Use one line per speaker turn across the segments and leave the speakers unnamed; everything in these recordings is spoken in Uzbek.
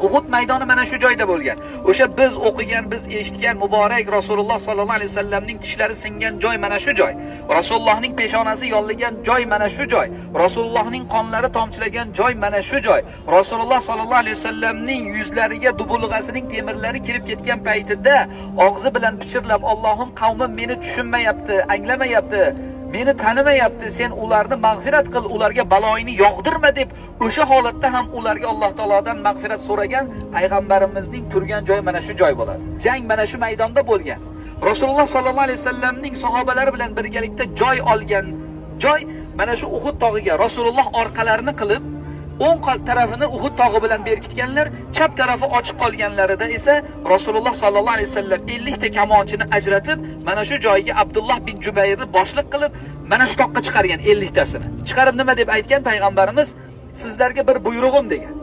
Uhud maydoni mana shu joyda bo'lgan. O'sha biz o'qigan, biz eshitgan muborak Rasululloh sallallohu alayhi vasallamning tishlari singan joy mana shu joy. Rasulullohning peshonasi yollangan joy mana shu joy. Rasulullohning qonlari tomchilagan joy mana shu joy. Rasululloh sallallohu alayhi vasallamning yuzlariga dubulg'asining temirlari kirib ketgan paytida og'zi bilan pichirlab, Allohim qavmim meni tushunmayapti, anglamayapti, meni tanimayapti, sen ularni mag'firat qil, ularga baloyini yog'dirma deb o'sha holatda ham ularga Alloh taolodan mag'firat so'ragan payg'ambarimizning turgan joyi mana shu joy bo'ladi. Jang mana shu maydonda bo'lgan. Rasululloh sallallohu alayhi vasallamning sahobalari bilan birgalikda joy olgan joy mana shu Uhud tog'iga Rasululloh orqalarini qilib o'ng tarafini Uhud tog'i bilan berkitganlar, chap tarafi ochiq qolganlarida esa Rasululloh sallallohu alayhi vasallam 50 ta kamonchini ajratib, mana shu joyga Abdulloh bin Jubayrni boshliq qilib, mana shu toqqa chiqargan 50 tasini. Chiqarib nima deb aytgan payg'ambarimiz? Sizlarga bir buyrug'im degan.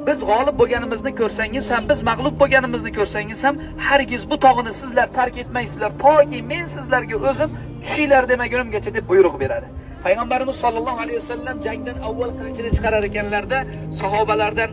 Biz g'olib bo'lganimizni ko'rsangiz ham, biz mag'lub bo'lganimizni ko'rsangiz ham, hargiz bu tog'ni sizlar tark etmaysizlar, toki men sizlarga o'zim tushinglar demagunimgacha deb buyruq beradi. Payg'ambarimiz sollallohu alayhi vasallam jangdan avval qilichini chiqarar ekanlarda, sahobalardan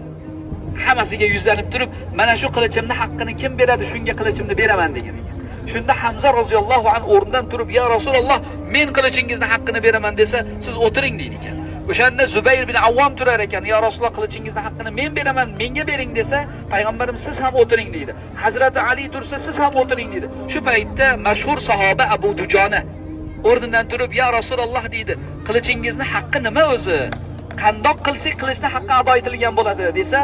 hammasiga yuzlanib turib, mana shu qilichimni haqqini kim beradi, shunga qilichimni beraman degan ekan. Shunda Hamza roziyallohu anhu o'rnidan turib, "Ya Rasululloh, men qilichingizni haqqini beraman" desa, "Siz o'tiring" deydi ekan. O'shanda Zubayr bin Avvom turar ekan, "Ya Rasululloh, qilichingizni haqqini men beraman, menga bering" desa, payg'ambarimiz "Siz ham o'tiring" deydi. Hazrati Ali tursa, "Siz ham o'tiring" deydi. Shu paytda mashhur sahoba Abu Dujona o'rnidan turib, "Ya Rasululloh" deydi, "Qilichingizni haqqi nima o'zi? Qandoq qilsak qilichni haqqi ado etilgan bo'ladi" desa,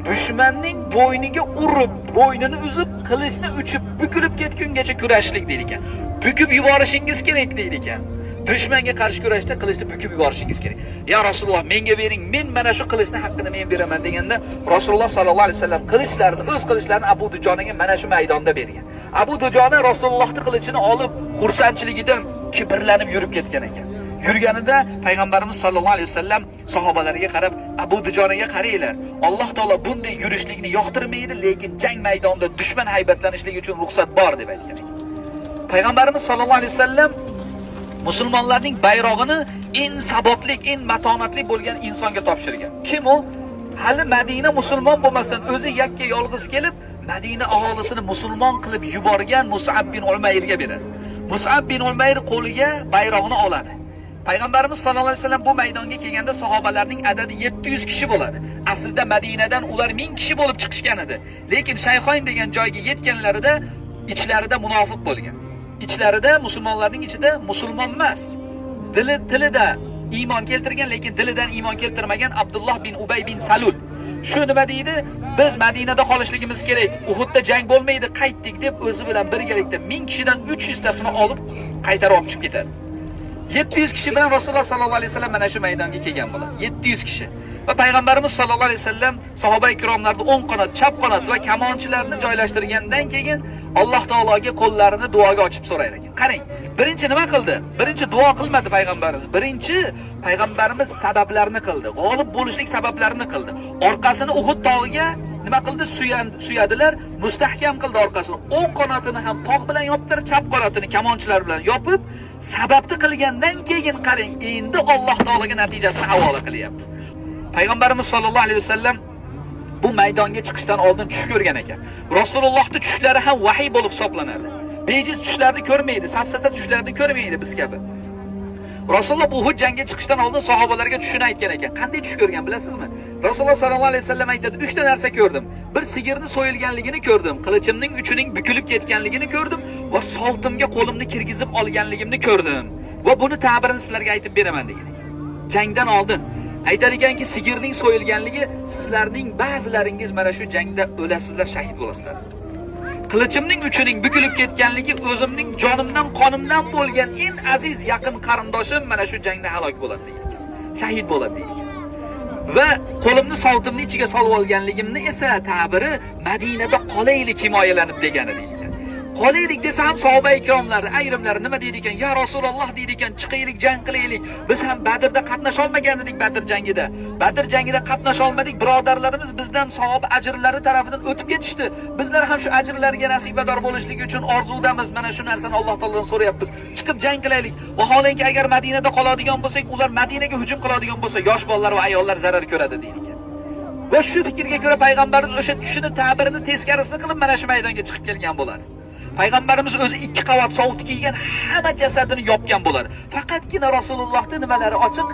dushmanning bo'yniga urib, bo'ynini uzib, qilichni uchib, bukilib ketgungacha kurashlik deydi ekan. Bukib yuborishingiz kerak deydi ekan. Dushmanga qarshi kurashda qilichni bukib yuborishingiz kerak. "Ya Rasululloh, menga bering, men mana shu qilichni haqqini men beraman" deganda, Rasululloh sallallohu alayhi vasallam qilichlarini, o'z qilichlarini Abu Dujonaga mana shu maydonda bergan. Abu Dujona Rasulullohning qilichini olib, xursandchiligidan kibrlanib yurib ketgan ekan. Yurganida payg'ambarimiz sollallohu alayhi vasallam sahobalariga qarab, "Abu Dujonaga qaranglar. Alloh taolo bunday yurishlikni yoqtirmaydi, lekin jang maydonida dushman haybatlanishligi uchun ruxsat bor" deb aytgan ekan. Payg'ambarimiz sollallohu alayhi vasallam musulmonlarning bayrog'ini eng sabotli, eng matonatli bo'lgan insonga topshirgan. Kim u? Hali Madina musulmon bo'lmasdan o'zi yakka yolg'iz kelib, Madina aholisini musulmon qilib yuborgan Mus'ab bin Umayrga beradi. Mus'ab bin Umayr qo'liga bayrog'ini oladi. Payg'ambarimiz sollallohu alayhi vasallam bu maydonga kelganda sahobalarning adadi 700 kishi bo'ladi. Aslida Madinadan ular 1000 kishi bo'lib chiqishgan edi. Lekin Shayxoyn degan joyga yetganlarida ichlarida munofiq bo'lgan. İçlarida, musulmonlarning ichida musulmon emas, tilida iymon keltirgan, lekin dilidan iymon keltirmagan Abdulloh bin Ubay bin Salul. Shu nima deydi? Biz Madinada qolishligimiz kerak. Uhudda jang bo'lmaydi, qaytdik deb o'zi bilan birgalikda 1000 kishidan 300 tasini olib qaytarib olib chiqib ketadi. 700 kishi bilan Rasululloh sallallohu alayhi vasallam mana shu maydonga kelgan bo'ladi. 700 kishi. Va payg'ambarimiz sallallohu alayhi vasallam sahoba-i kiromlarni o'ng qanot, chap qanot va kamonchilarni joylashtirgandan keyin Alloh taologa qo'llarini duoga ochib so'rar ekan. Qarang, birinchi nima qildi? Birinchi duo qilmadi payg'ambarimiz. Birinchi payg'ambarimiz sabablarni qildi. G'olib bo'lishlik sabablarini qildi. Orqasini Uhud tog'iga nima qildi? Suyadilar, mustahkam qildi orqasini. O'ng qanotini ham tog' bilan yoptirib, chap qanotini kamonchilar bilan yopib, sababni qilgandan keyin qarang, endi Alloh taologa natijasini havola qilyapti. Payg'ambarimiz sollallohu alayhi vasallam bu maydonga chiqishdan oldin tush ko'rgan ekan. Rasulullohning tushlari ham vahiy bo'lib hisoblanadi. Bejiz tushlarni ko'rmaydi, safsata tushlarni ko'rmaydi biz kabi. Rasululloh bu Uhud jangiga chiqishdan oldin sahobalarga tushini aytgan ekan. Qanday tush ko'rgan bilasizmi? Rasululloh sallallohu alayhi vasallam aytadi, 3 ta narsa ko'rdim. Bir sigirni so'yilganligini ko'rdim, qilichimning uchining bukilib ketganligini ko'rdim va soltimga qo'limni kirgizib olganligimni ko'rdim. Va buni ta'birini sizlarga aytib beraman degan ekan. Jangdan oldin aytar ekanki, sigirning so'yilganligi sizlarning ba'zilaringiz mana shu jangda o'lasizlar, shahid bo'lasizlar. Qilichimning uchining bukilib ketganligi o'zimning jonimdan, qonimdan bo'lgan eng aziz yaqin qarindoshim mana shu jangda halok bo'ladi degan ekan. Shahid bo'ladi degan ekan. Va qo'limni soltimning ichiga solib olganligimni esa ta'biri Madinada qolaylik himoyalanib degani deydi. Qolaylik desa ham sahoba ikromlar ayrimlari nima deydi ekan? "Ya Rasululloh" deydi ekan, "Chiqaylik, jang qilaylik. Biz ham Badrda qatnasha olmagan edik Badr jangida. Badr jangida qatnasha olmadik. Birodarlarimiz bizdan savob ajrlari tarafidan o'tib ketishdi. Bizlar ham shu ajrlarga nasibador bo'lishligi uchun orzudamiz. Mana shu narsani Alloh taolodan so'rayapmiz. Chiqib jang qilaylik. Vaholanki agar Madinada qoladigan bo'lsak, ular Madinaga hujum qiladigan bo'lsa, yosh bolalar va ayollar zarar ko'radi" deydi ekan. Va shu fikrga ko'ra payg'ambarimiz o'sha tushini ta'birini teskarisini qilib mana shu maydonga chiqib kelgan bo'ladi. Payg'ambarimiz o'zi 2 qavat sovut kiygan, hamma jasadini yopgan bo'ladi. Faqatgina Rasulullohning nimalari ochiq,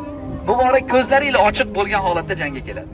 muborak ko'zlari ila ochiq bo'lgan holatda jangga keladi.